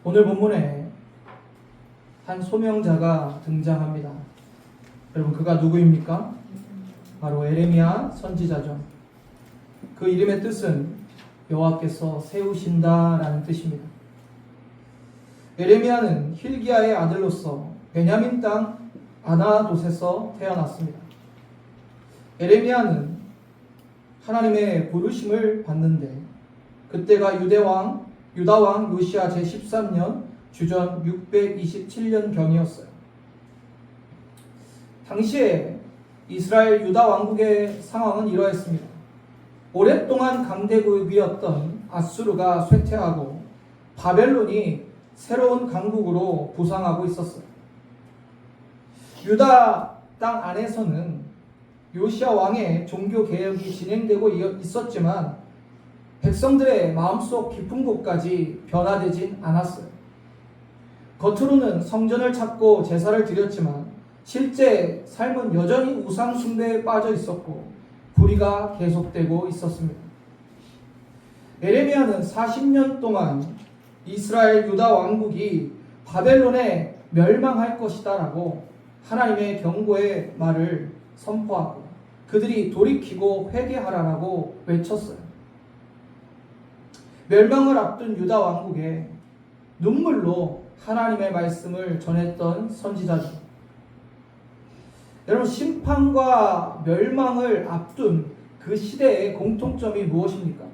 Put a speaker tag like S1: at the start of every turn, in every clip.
S1: 오늘 본문에 한 소명자가 등장합니다. 여러분, 그가 누구입니까? 바로 에레미야 선지자죠. 그 이름의 뜻은 여호와께서 세우신다라는 뜻입니다. 에레미야는 힐기야의 아들로서 베냐민 땅 아나돗에서 태어났습니다. 에레미야는 하나님의 부르심을 받는데 그때가 유다 왕 요시야 제13년 주전 627년경이었어요. 당시에 이스라엘 유다 왕국의 상황은 이러했습니다. 오랫동안 강대국이었던 아수르가 쇠퇴하고 바벨론이 새로운 강국으로 부상하고 있었어요. 유다 땅 안에서는 요시야 왕의 종교 개혁이 진행되고 있었지만 백성들의 마음속 깊은 곳까지 변화되진 않았어요. 겉으로는 성전을 찾고 제사를 드렸지만 실제 삶은 여전히 우상 숭배에 빠져 있었고 불의가 계속되고 있었습니다. 에레미야는 40년 동안 이스라엘 유다 왕국이 바벨론에 멸망할 것이다라고 하나님의 경고의 말을 선포하고 그들이 돌이키고 회개하라라고 외쳤어요. 멸망을 앞둔 유다 왕국에 눈물로 하나님의 말씀을 전했던 선지자죠. 여러분, 심판과 멸망을 앞둔 그 시대의 공통점이 무엇입니까?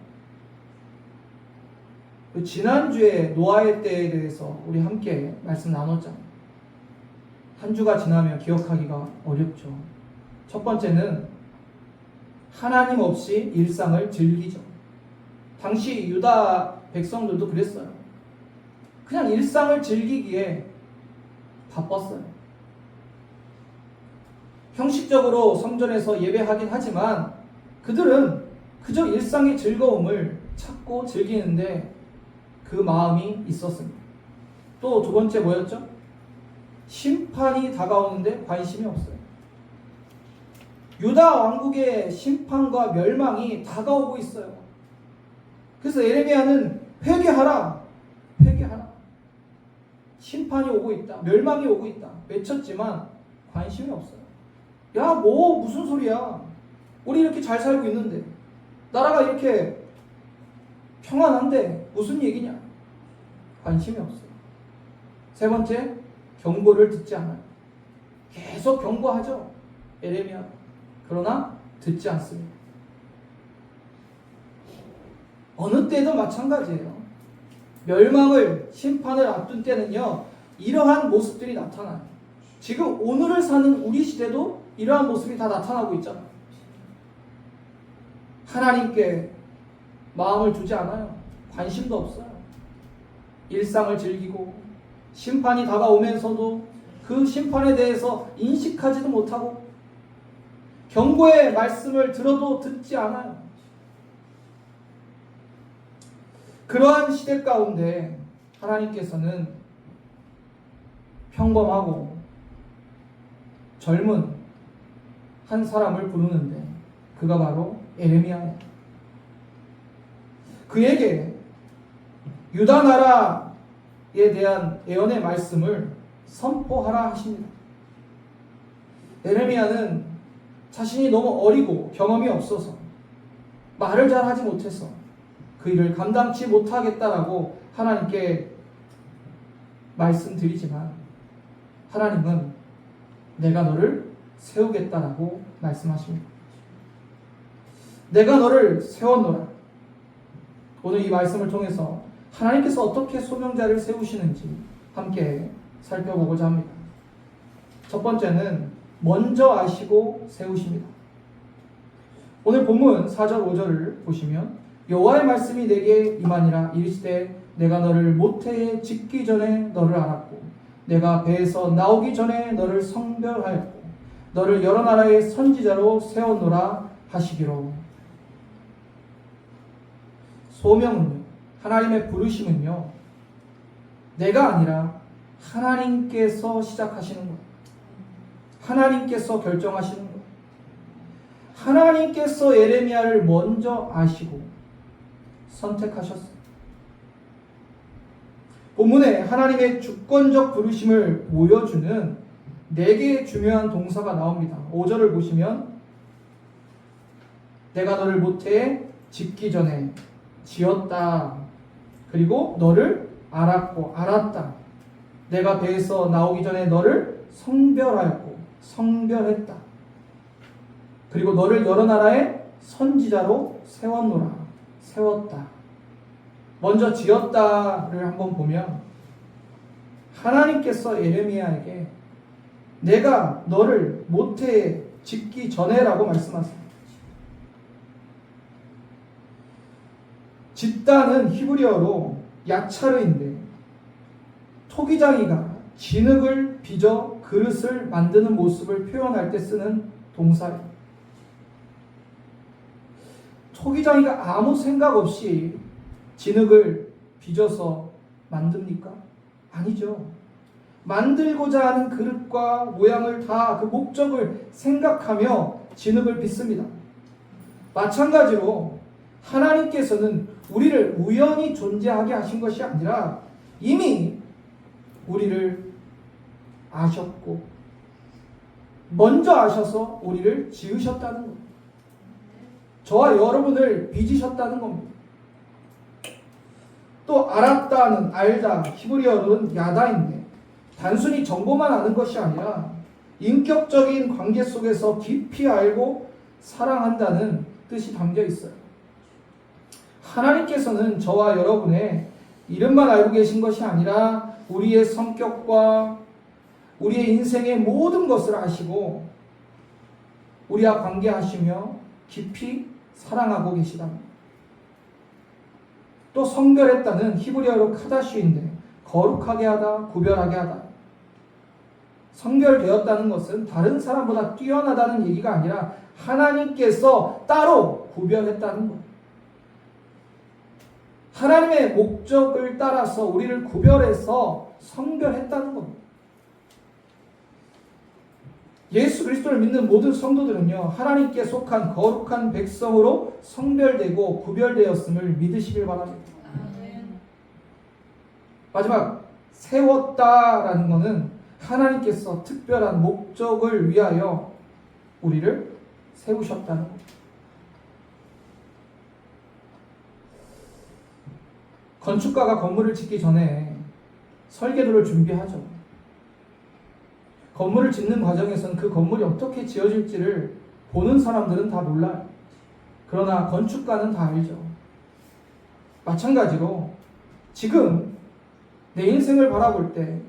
S1: 지난주에 노아의 때에 대해서 우리 함께 말씀 나눴잖아요. 한 주가 지나면 기억하기가 어렵죠. 첫 번째는 하나님 없이 일상을 즐기죠. 당시 유다 백성들도 그랬어요. 그냥 일상을 즐기기에 바빴어요. 형식적으로 성전에서 예배하긴 하지만 그들은 그저 일상의 즐거움을 찾고 즐기는데 그 마음이 있었습니다. 또 두 번째 뭐였죠? 심판이 다가오는데 관심이 없어요. 유다 왕국의 심판과 멸망이 다가오고 있어요. 그래서 에레미야는 회개하라. 심판이 오고 있다. 멸망이 오고 있다. 외쳤지만 관심이 없어요. 야, 무슨 소리야. 우리 이렇게 잘 살고 있는데. 나라가 이렇게 평안한데 무슨 얘기냐. 관심이 없어요. 세 번째, 경고를 듣지 않아요. 계속 경고하죠. 에레미야. 그러나 듣지 않습니다. 어느 때도 마찬가지예요. 멸망을, 심판을 앞둔 때는요, 이러한 모습들이 나타나요. 지금 오늘을 사는 우리 시대도 이러한 모습이 다 나타나고 있잖아요. 하나님께 마음을 두지 않아요. 관심도 없어요. 일상을 즐기고 심판이 다가오면서도 그 심판에 대해서 인식하지도 못하고 경고의 말씀을 들어도 듣지 않아요. 그러한 시대 가운데 하나님께서는 평범하고 젊은 한 사람을 부르는데 그가 바로 에레미야예요. 그에게 유다 나라에 대한 예언의 말씀을 선포하라 하십니다. 에레미야는 자신이 너무 어리고 경험이 없어서 말을 잘 하지 못해서 그 일을 감당치 못하겠다라고 하나님께 말씀드리지만 하나님은 내가 너를 세우겠다라고 말씀하십니다. 내가 너를 세웠노라. 오늘 이 말씀을 통해서 하나님께서 어떻게 소명자를 세우시는지 함께 살펴보고자 합니다. 첫 번째는 먼저 아시고 세우십니다. 오늘 본문 4절 5절을 보시면 여호와의 말씀이 내게 임하니라. 이르시되 내가 너를 모태에 짓기 전에 너를 알았고 내가 배에서 나오기 전에 너를 성별하였고 너를 여러 나라의 선지자로 세웠노라 하시기로. 소명은요, 하나님의 부르심은요, 내가 아니라 하나님께서 시작하시는 거예요. 하나님께서 결정하시는 거예요. 하나님께서 에레미야를 먼저 아시고 선택하셨어요. 본문에 하나님의 주권적 부르심을 보여주는 4개의 중요한 동사가 나옵니다. 5절을 보시면 내가 너를 모태에 짓기 전에 지었다. 그리고 너를 알았고 알았다. 내가 배에서 나오기 전에 너를 성별하였고 성별했다. 그리고 너를 여러 나라의 선지자로 세웠노라. 세웠다. 먼저 지었다를 한번 보면 하나님께서 예레미야에게 내가 너를 모태에 짓기 전에라고 말씀하세요. 짓다는 히브리어로 야차르인데 토기장이가 진흙을 빚어 그릇을 만드는 모습을 표현할 때 쓰는 동사예요. 토기장이가 아무 생각 없이 진흙을 빚어서 만듭니까? 아니죠. 만들고자 하는 그릇과 모양을 다 그 목적을 생각하며 진흙을 빚습니다. 마찬가지로 하나님께서는 우리를 우연히 존재하게 하신 것이 아니라 이미 우리를 아셨고 먼저 아셔서 우리를 지으셨다는 겁니다. 저와 여러분을 빚으셨다는 겁니다. 또 알았다는 알다 히브리어로는 야다인데 단순히 정보만 아는 것이 아니라 인격적인 관계 속에서 깊이 알고 사랑한다는 뜻이 담겨 있어요. 하나님께서는 저와 여러분의 이름만 알고 계신 것이 아니라 우리의 성격과 우리의 인생의 모든 것을 아시고 우리와 관계하시며 깊이 사랑하고 계시답니다. 또 성별했다는 히브리어로 카다슈인데 거룩하게 하다, 구별하게 하다. 성별되었다는 것은 다른 사람보다 뛰어나다는 얘기가 아니라 하나님께서 따로 구별했다는 것. 하나님의 목적을 따라서 우리를 구별해서 성별했다는 겁니다. 예수 그리스도를 믿는 모든 성도들은요, 하나님께 속한 거룩한 백성으로 성별되고 구별되었음을 믿으시길 바랍니다. 마지막, 세웠다라는 것은 하나님께서 특별한 목적을 위하여 우리를 세우셨다는 것. 건축가가 건물을 짓기 전에 설계도를 준비하죠. 건물을 짓는 과정에서는 그 건물이 어떻게 지어질지를 보는 사람들은 다 몰라요. 그러나 건축가는 다 알죠. 마찬가지로 지금 내 인생을 바라볼 때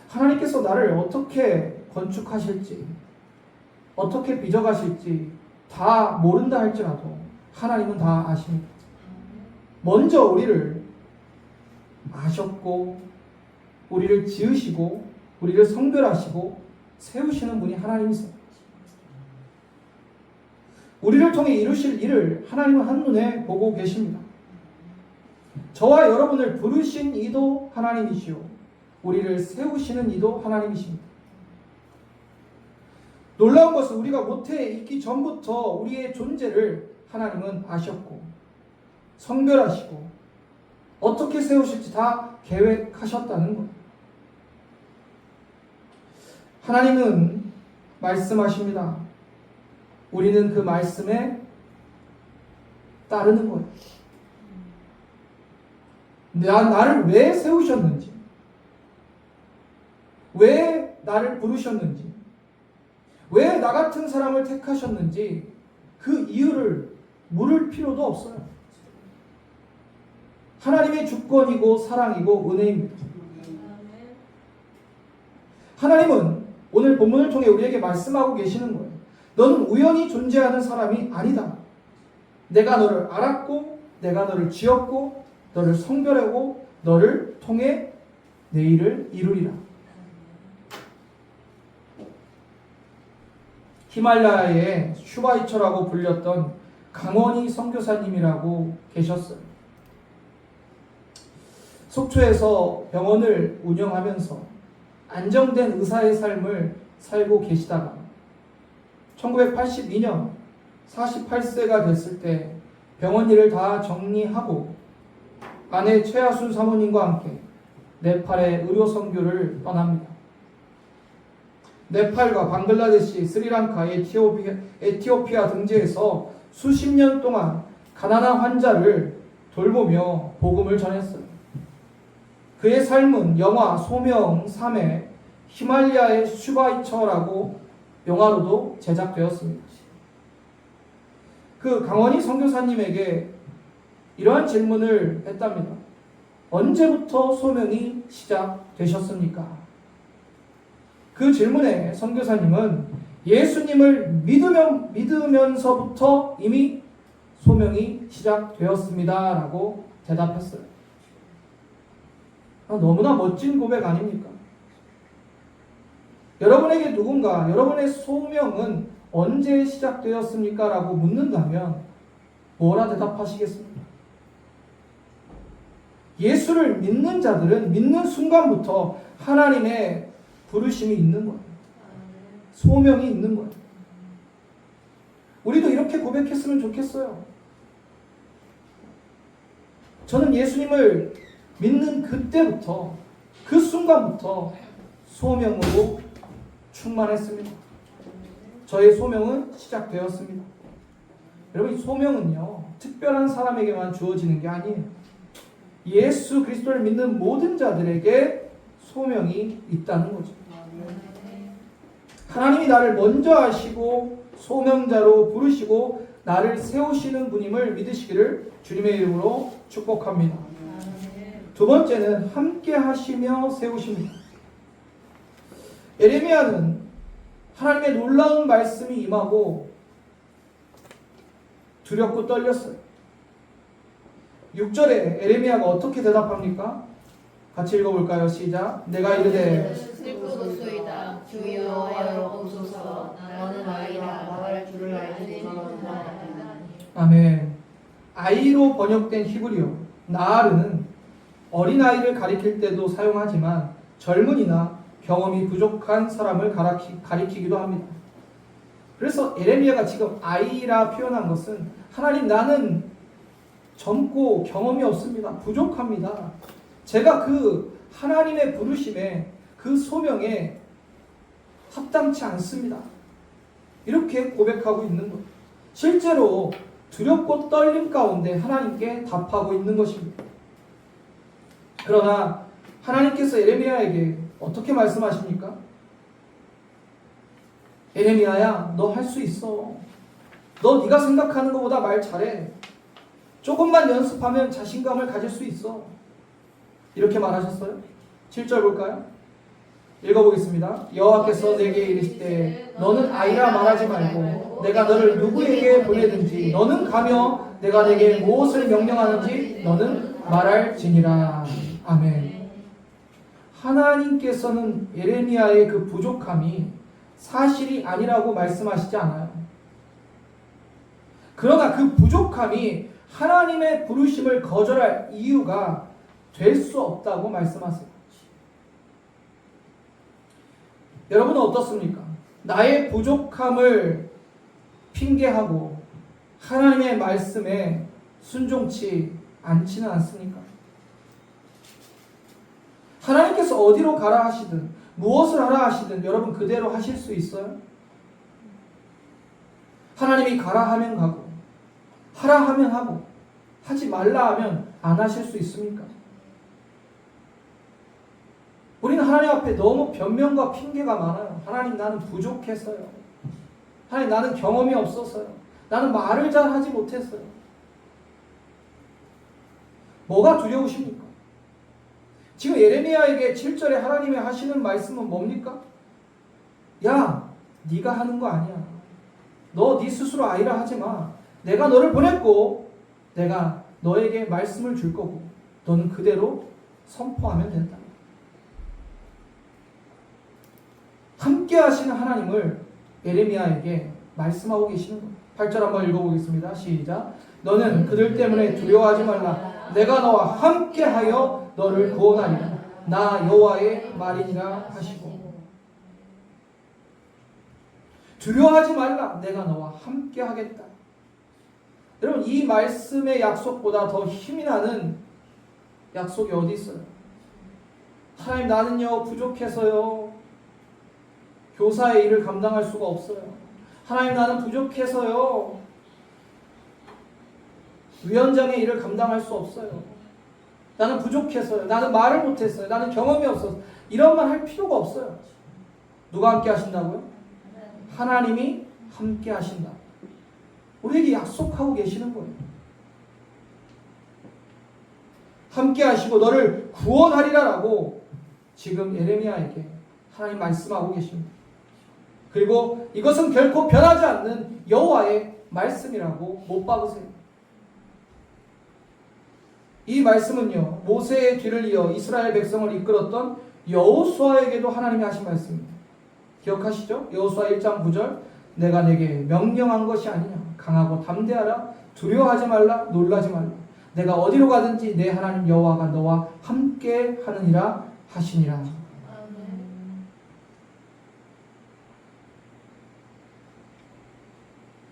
S1: 하나님께서 나를 어떻게 건축하실지, 어떻게 빚어가실지 다 모른다 할지라도 하나님은 다 아십니다. 먼저 우리를 아셨고 우리를 지으시고 우리를 성별하시고 세우시는 분이 하나님이세요. 우리를 통해 이루실 일을 하나님은 한눈에 보고 계십니다. 저와 여러분을 부르신 이도 하나님이시오, 우리를 세우시는 이도 하나님이십니다. 놀라운 것은 우리가 모태에 있기 전부터 우리의 존재를 하나님은 아셨고 성별하시고 어떻게 세우실지 다 계획하셨다는 것. 하나님은 말씀하십니다. 우리는 그 말씀에 따르는 거예요. 나를 왜 세우셨는지, 왜 나를 부르셨는지, 왜 나 같은 사람을 택하셨는지 그 이유를 물을 필요도 없어요. 하나님의 주권이고 사랑이고 은혜입니다. 하나님은 오늘 본문을 통해 우리에게 말씀하고 계시는 거예요. 너는 우연히 존재하는 사람이 아니다. 내가 너를 알았고 내가 너를 지었고 너를 성별하고 너를 통해 내 일을 이루리라. 히말라야의 슈바이처라고 불렸던 강원희 선교사님이라고 계셨어요. 속초에서 병원을 운영하면서 안정된 의사의 삶을 살고 계시다가 1982년 48세가 됐을 때 병원 일을 다 정리하고 아내 최하순 사모님과 함께 네팔의 의료 선교를 떠납니다. 네팔과 방글라데시, 스리랑카, 에티오피아 등지에서 수십 년 동안 가난한 환자를 돌보며 복음을 전했어요. 그의 삶은 영화 소명 3의 히말라야의 슈바이처라고 영화로도 제작되었습니다. 그 강원희 선교사님에게 이러한 질문을 했답니다. 언제부터 소명이 시작되셨습니까? 그 질문에 선교사님은 예수님을 믿으면서부터 이미 소명이 시작되었습니다 라고 대답했어요. 너무나 멋진 고백 아닙니까? 여러분에게 누군가 여러분의 소명은 언제 시작되었습니까? 라고 묻는다면 뭐라 대답하시겠습니까? 예수를 믿는 자들은 믿는 순간부터 하나님의 부르심이 있는 거예요. 소명이 있는 거예요. 우리도 이렇게 고백했으면 좋겠어요. 저는 예수님을 믿는 그때부터, 그 순간부터 소명으로 충만했습니다. 저의 소명은 시작되었습니다. 여러분, 이 소명은요, 특별한 사람에게만 주어지는 게 아니에요. 예수 그리스도를 믿는 모든 자들에게 소명이 있다는 거죠. 하나님이 나를 먼저 아시고 소명자로 부르시고 나를 세우시는 분임을 믿으시기를 주님의 이름으로 축복합니다. 두 번째는 함께 하시며 세우십니다. 에레미야는 하나님의 놀라운 말씀이 임하고 두렵고 떨렸어요. 6절에 에레미야가 어떻게 대답합니까? 같이 읽어볼까요? 시작. 내가 이르되
S2: 슬프도소이다. 주여 여호와옵소서. 나는 아이라 말할 줄을 알지만.
S1: 아멘. 아이로 번역된 히브리어 나아르는 어린아이를 가리킬 때도 사용하지만 젊은이나 경험이 부족한 사람을 가리키기도 합니다. 그래서 에레미야가 지금 아이라 표현한 것은 하나님, 나는 젊고 경험이 없습니다. 부족합니다. 제가 그 하나님의 부르심에 그 소명에 합당치 않습니다. 이렇게 고백하고 있는 거예요. 실제로 두렵고 떨림 가운데 하나님께 답하고 있는 것입니다. 그러나 하나님께서 에레미야에게 어떻게 말씀하십니까? 에레미야야, 너 할 수 있어. 너 네가 생각하는 것보다 말 잘해. 조금만 연습하면 자신감을 가질 수 있어. 이렇게 말하셨어요. 7절 볼까요? 읽어보겠습니다. 여호와께서 내게 이르시되 너는 아이라 말하지 말고 내가 너를 누구에게 보내든지 너는 가며 내가 내게 무엇을 명령하는지 너는 말할지니라. 아멘. 하나님께서는 에레미야의 그 부족함이 사실이 아니라고 말씀하시지 않아요. 그러나 그 부족함이 하나님의 부르심을 거절할 이유가 될 수 없다고 말씀하세요. 여러분은 어떻습니까? 나의 부족함을 핑계하고 하나님의 말씀에 순종치 않지는 않습니까? 하나님께서 어디로 가라 하시든 무엇을 하라 하시든 여러분 그대로 하실 수 있어요? 하나님이 가라 하면 가고 하라 하면 하고 하지 말라 하면 안 하실 수 있습니까? 우리는 하나님 앞에 너무 변명과 핑계가 많아요. 하나님, 나는 부족했어요. 하나님, 나는 경험이 없었어요. 나는 말을 잘 하지 못했어요. 뭐가 두려우십니까? 지금 예레미야에게 7절에 하나님이 하시는 말씀은 뭡니까? 야, 네가 하는 거 아니야. 너 네 스스로 아이라 하지 마. 내가 너를 보냈고 내가 너에게 말씀을 줄 거고 너는 그대로 선포하면 된다. 함께 하시는 하나님을 예레미야에게 말씀하고 계시는 거예요. 8절 한번 읽어보겠습니다. 시작. 너는 그들 때문에 두려워하지 말라. 내가 너와 함께하여 너를 구원하리라. 나 여호와의 말이니라 하시고. 두려워하지 말라. 내가 너와 함께하겠다. 여러분, 이 말씀의 약속보다 더 힘이 나는 약속이 어디 있어요? 하나님, 나는요 부족해서요 교사의 일을 감당할 수가 없어요. 하나님, 나는 부족해서요 위원장의 일을 감당할 수 없어요. 나는 부족해서요. 나는 말을 못했어요. 나는 경험이 없어서. 이런 말 할 필요가 없어요. 누가 함께 하신다고요? 하나님이 함께 하신다. 우리에게 약속하고 계시는 거예요. 함께 하시고 너를 구원하리라라고 지금 예레미야에게 하나님 말씀하고 계십니다. 그리고 이것은 결코 변하지 않는 여호와의 말씀이라고 못 박으세요. 이 말씀은요, 모세의 뒤를 이어 이스라엘 백성을 이끌었던 여호수아에게도 하나님이 하신 말씀입니다. 기억하시죠? 여호수아 1장 9절, 내가 내게 명령한 것이 아니냐. 강하고 담대하라. 두려워하지 말라. 놀라지 말라. 내가 어디로 가든지 내 하나님 여호와가 너와 함께 하느니라 하시니라.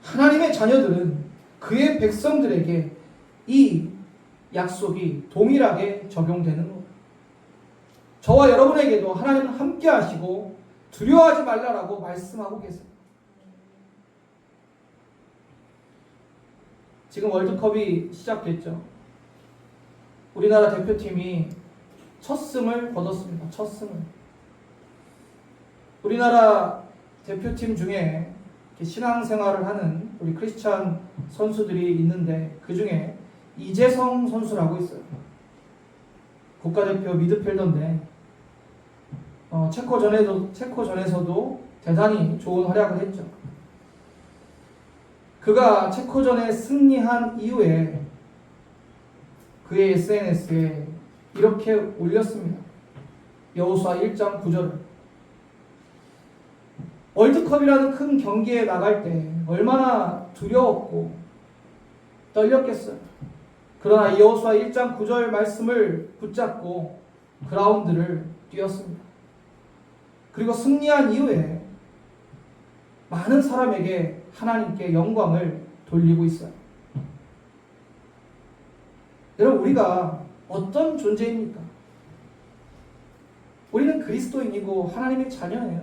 S1: 하나님의 자녀들은 그의 백성들에게 이 약속이 동일하게 적용되는 겁니다. 저와 여러분에게도 하나님은 함께 하시고 두려워하지 말라라고 말씀하고 계세요. 지금 월드컵이 시작됐죠. 우리나라 대표팀이 첫 승을 거뒀습니다. 첫 승을. 우리나라 대표팀 중에 신앙생활을 하는 우리 크리스찬 선수들이 있는데 그 중에 이재성 선수라고 있어요. 국가대표 미드필더인데 체코전에서도 대단히 좋은 활약을 했죠. 그가 체코전에 승리한 이후에 그의 SNS에 이렇게 올렸습니다. 여호수아 1장 9절을. 월드컵이라는 큰 경기에 나갈 때 얼마나 두려웠고 떨렸겠어요. 그러나 여호수아 1장 9절 말씀을 붙잡고 그라운드를 뛰었습니다. 그리고 승리한 이후에 많은 사람에게 하나님께 영광을 돌리고 있어요. 여러분, 우리가 어떤 존재입니까? 우리는 그리스도인이고 하나님의 자녀예요.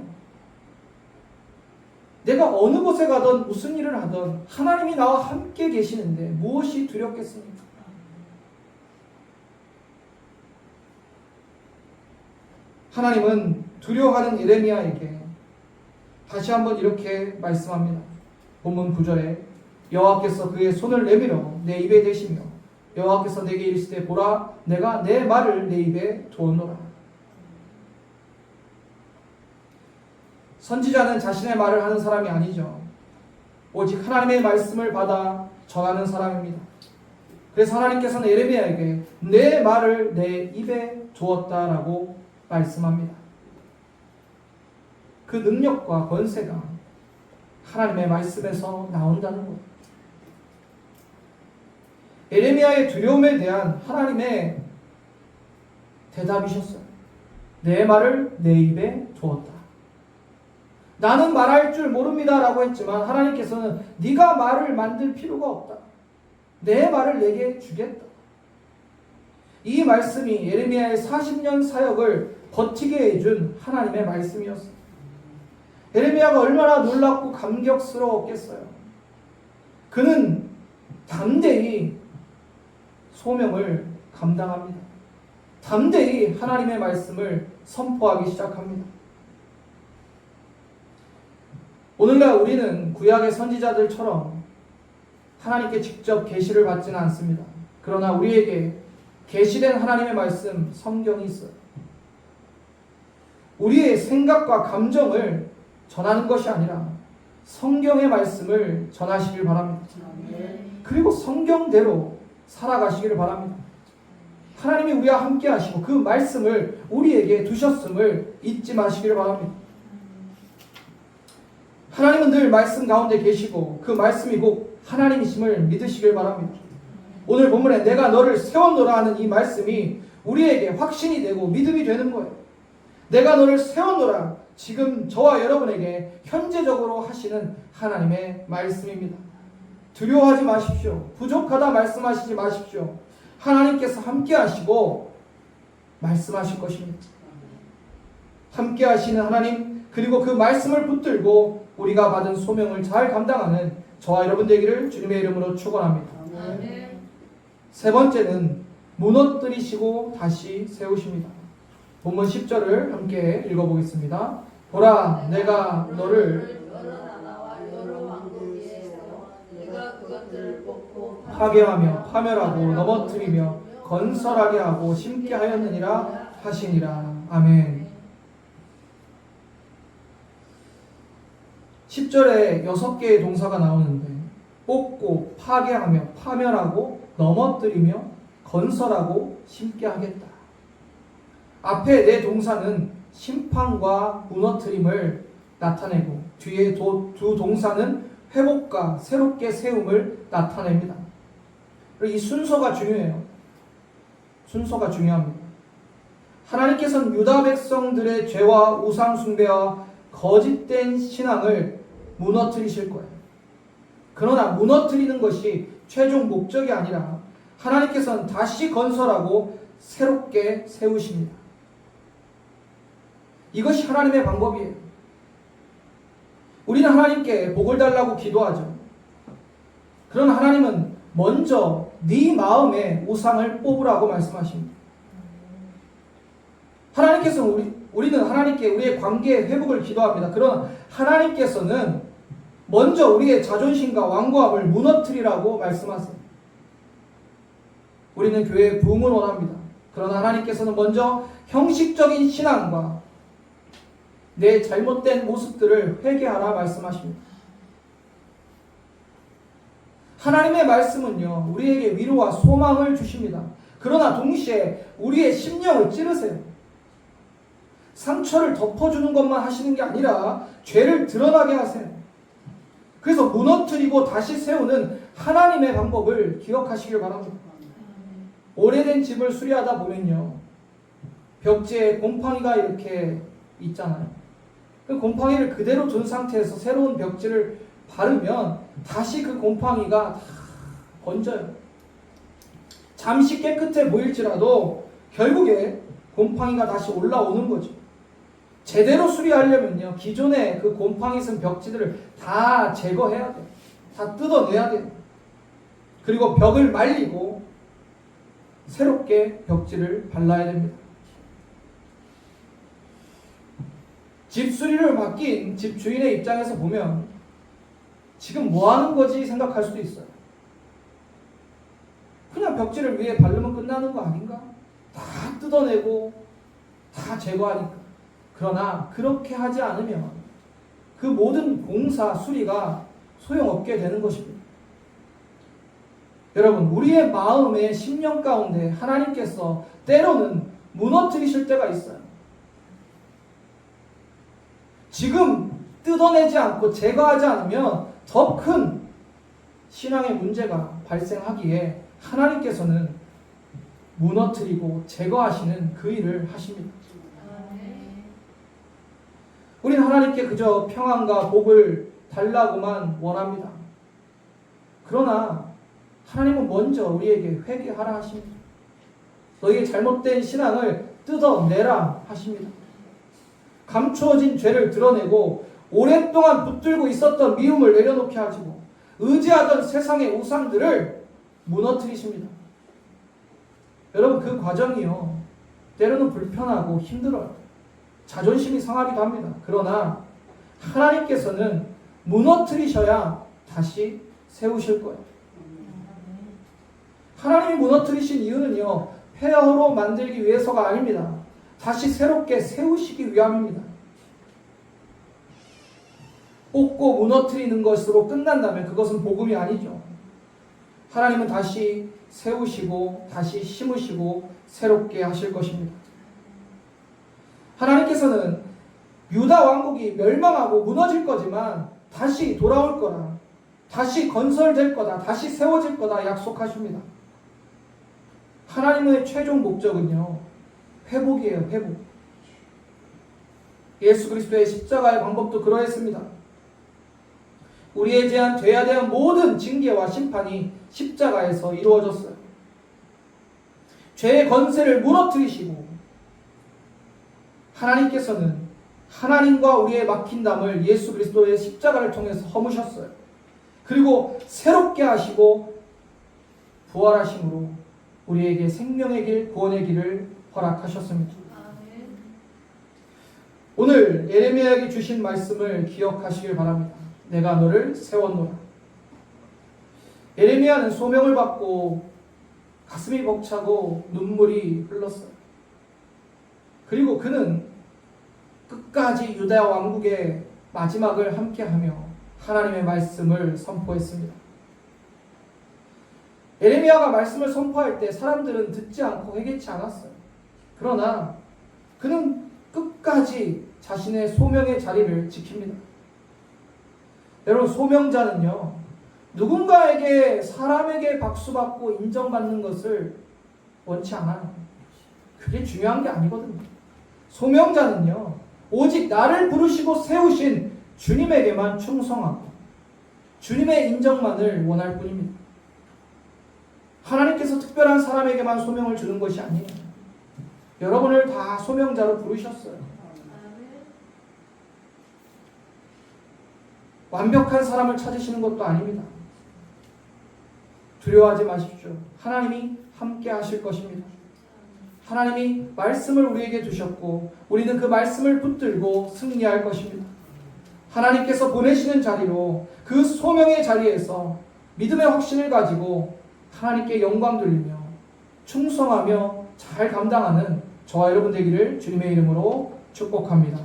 S1: 내가 어느 곳에 가든 무슨 일을 하든 하나님이 나와 함께 계시는데 무엇이 두렵겠습니까? 하나님은 두려워하는 예레미야에게 다시 한번 이렇게 말씀합니다. 본문 9절에 여호와께서 그의 손을 내밀어 내 입에 대시며 여호와께서 내게 이르시되 보라 내가 내 말을 내 입에 두었노라. 선지자는 자신의 말을 하는 사람이 아니죠. 오직 하나님의 말씀을 받아 전하는 사람입니다. 그래서 하나님께서는 예레미야에게 내 말을 내 입에 두었다라고 말씀합니다. 그 능력과 권세가 하나님의 말씀에서 나온다는 것. 예레미야의 두려움에 대한 하나님의 대답이셨어요. 내 말을 내 입에 두었다. 나는 말할 줄 모릅니다 라고 했지만 하나님께서는 네가 말을 만들 필요가 없다. 내 말을 내게 주겠다. 이 말씀이 예레미야의 40년 사역을 버티게 해준 하나님의 말씀이었습니다. 예레미야가 얼마나 놀랍고 감격스러웠겠어요. 그는 담대히 소명을 감당합니다. 담대히 하나님의 말씀을 선포하기 시작합니다. 오늘날 우리는 구약의 선지자들처럼 하나님께 직접 계시를 받지는 않습니다. 그러나 우리에게 계시된 하나님의 말씀, 성경이 있어요. 우리의 생각과 감정을 전하는 것이 아니라 성경의 말씀을 전하시길 바랍니다. 그리고 성경대로 살아가시기를 바랍니다. 하나님이 우리와 함께 하시고 그 말씀을 우리에게 두셨음을 잊지 마시기를 바랍니다. 하나님은 늘 말씀 가운데 계시고 그 말씀이 곧 하나님이심을 믿으시길 바랍니다. 오늘 본문에 내가 너를 세웠노라 하는 이 말씀이 우리에게 확신이 되고 믿음이 되는 거예요. 내가 너를 세웠노라, 지금 저와 여러분에게 현재적으로 하시는 하나님의 말씀입니다. 두려워하지 마십시오. 부족하다 말씀하시지 마십시오. 하나님께서 함께 하시고 말씀하실 것입니다. 함께 하시는 하나님, 그리고 그 말씀을 붙들고 우리가 받은 소명을 잘 감당하는 저와 여러분 되기를 주님의 이름으로 축원합니다.
S2: 아멘.
S1: 세 번째는 무너뜨리시고 다시 세우십니다. 본문 10절을 함께 읽어보겠습니다. 보라, 내가 너를
S2: 여러 나라와 여러 왕국 위에 세워 네가 그것들을 뽑고
S1: 파괴하며 파멸하고 넘어뜨리며 건설하게 하고 심게 하였느니라 하시니라. 아멘. 10절에 6개의 동사가 나오는데 뽑고 파괴하며 파멸하고 넘어뜨리며 건설하고 심게 하겠다. 앞에 네 동사는 심판과 무너뜨림을 나타내고 뒤에 두 동사는 회복과 새롭게 세움을 나타냅니다. 이 순서가 중요해요. 순서가 중요합니다. 하나님께서는 유다 백성들의 죄와 우상 숭배와 거짓된 신앙을 무너뜨리실 거예요. 그러나 무너뜨리는 것이 최종 목적이 아니라 하나님께서는 다시 건설하고 새롭게 세우십니다. 이것이 하나님의 방법이에요. 우리는 하나님께 복을 달라고 기도하죠. 그러나 하나님은 먼저 네 마음에 우상을 뽑으라고 말씀하십니다. 하나님께서는 우리는 하나님께 우리의 관계의 회복을 기도합니다. 그러나 하나님께서는 먼저 우리의 자존심과 완고함을 무너뜨리라고 말씀하세요. 우리는 교회의 부흥을 원합니다. 그러나 하나님께서는 먼저 형식적인 신앙과 내 잘못된 모습들을 회개하라 말씀하십니다. 하나님의 말씀은요, 우리에게 위로와 소망을 주십니다. 그러나 동시에 우리의 심령을 찌르세요. 상처를 덮어주는 것만 하시는 게 아니라 죄를 드러나게 하세요. 그래서 무너뜨리고 다시 세우는 하나님의 방법을 기억하시길 바랍니다. 오래된 집을 수리하다 보면요, 벽지에 곰팡이가 이렇게 있잖아요. 그 곰팡이를 그대로 둔 상태에서 새로운 벽지를 바르면 다시 그 곰팡이가 다 번져요. 잠시 깨끗해 보일지라도 결국에 곰팡이가 다시 올라오는 거죠. 제대로 수리하려면요, 기존에 그 곰팡이 쓴 벽지들을 다 제거해야 돼요. 다 뜯어내야 돼요. 그리고 벽을 말리고 새롭게 벽지를 발라야 됩니다. 집 수리를 맡긴 집 주인의 입장에서 보면 지금 뭐 하는 거지 생각할 수도 있어요. 그냥 벽지를 위에 바르면 끝나는 거 아닌가? 다 뜯어내고 다 제거하니까. 그러나 그렇게 하지 않으면 그 모든 공사 수리가 소용없게 되는 것입니다. 여러분, 우리의 마음의 심령 가운데 하나님께서 때로는 무너뜨리실 때가 있어요. 지금 뜯어내지 않고 제거하지 않으면 더 큰 신앙의 문제가 발생하기에 하나님께서는 무너뜨리고 제거하시는 그 일을 하십니다. 우리는 하나님께 그저 평안과 복을 달라고만 원합니다. 그러나 하나님은 먼저 우리에게 회개하라 하십니다. 너희의 잘못된 신앙을 뜯어내라 하십니다. 감추어진 죄를 드러내고 오랫동안 붙들고 있었던 미움을 내려놓게 하시고 의지하던 세상의 우상들을 무너뜨리십니다. 여러분, 그 과정이요, 때로는 불편하고 힘들어요. 자존심이 상하기도 합니다. 그러나 하나님께서는 무너뜨리셔야 다시 세우실 거예요. 하나님이 무너뜨리신 이유는요, 폐허로 만들기 위해서가 아닙니다. 다시 새롭게 세우시기 위함입니다. 뽑고 무너뜨리는 것으로 끝난다면 그것은 복음이 아니죠. 하나님은 다시 세우시고 다시 심으시고 새롭게 하실 것입니다. 하나님께서는 유다 왕국이 멸망하고 무너질 거지만 다시 돌아올 거라, 다시 건설될 거다, 다시 세워질 거다 약속하십니다. 하나님의 최종 목적은요, 회복이에요. 회복. 예수 그리스도의 십자가의 방법도 그러했습니다. 우리에 대한 돼야 되는 모든 징계와 심판이 십자가에서 이루어졌어요. 죄의 권세를 무너뜨리시고 하나님께서는 하나님과 우리의 막힌 담을 예수 그리스도의 십자가를 통해서 허무셨어요. 그리고 새롭게 하시고 부활하심으로 우리에게 생명의 길, 구원의 길을 허락하셨습니다.
S2: 아멘.
S1: 오늘 예레미야에게 주신 말씀을 기억하시길 바랍니다. 내가 너를 세웠노라. 예레미야는 소명을 받고 가슴이 벅차고 눈물이 흘렀어요. 그리고 그는 끝까지 유다 왕국의 마지막을 함께하며 하나님의 말씀을 선포했습니다. 예레미야가 말씀을 선포할 때 사람들은 듣지 않고 회개치 않았어요. 그러나 그는 끝까지 자신의 소명의 자리를 지킵니다. 여러분, 소명자는요, 누군가에게, 사람에게 박수받고 인정받는 것을 원치 않아요. 그게 중요한 게 아니거든요. 소명자는요, 오직 나를 부르시고 세우신 주님에게만 충성하고 주님의 인정만을 원할 뿐입니다. 하나님께서 특별한 사람에게만 소명을 주는 것이 아니에요. 여러분을 다 소명자로 부르셨어요.
S2: 아멘.
S1: 완벽한 사람을 찾으시는 것도 아닙니다. 두려워하지 마십시오. 하나님이 함께 하실 것입니다. 하나님이 말씀을 우리에게 주셨고 우리는 그 말씀을 붙들고 승리할 것입니다. 하나님께서 보내시는 자리로 그 소명의 자리에서 믿음의 확신을 가지고 하나님께 영광 돌리며 충성하며 잘 감당하는 저와 여러분 되기를 주님의 이름으로 축복합니다.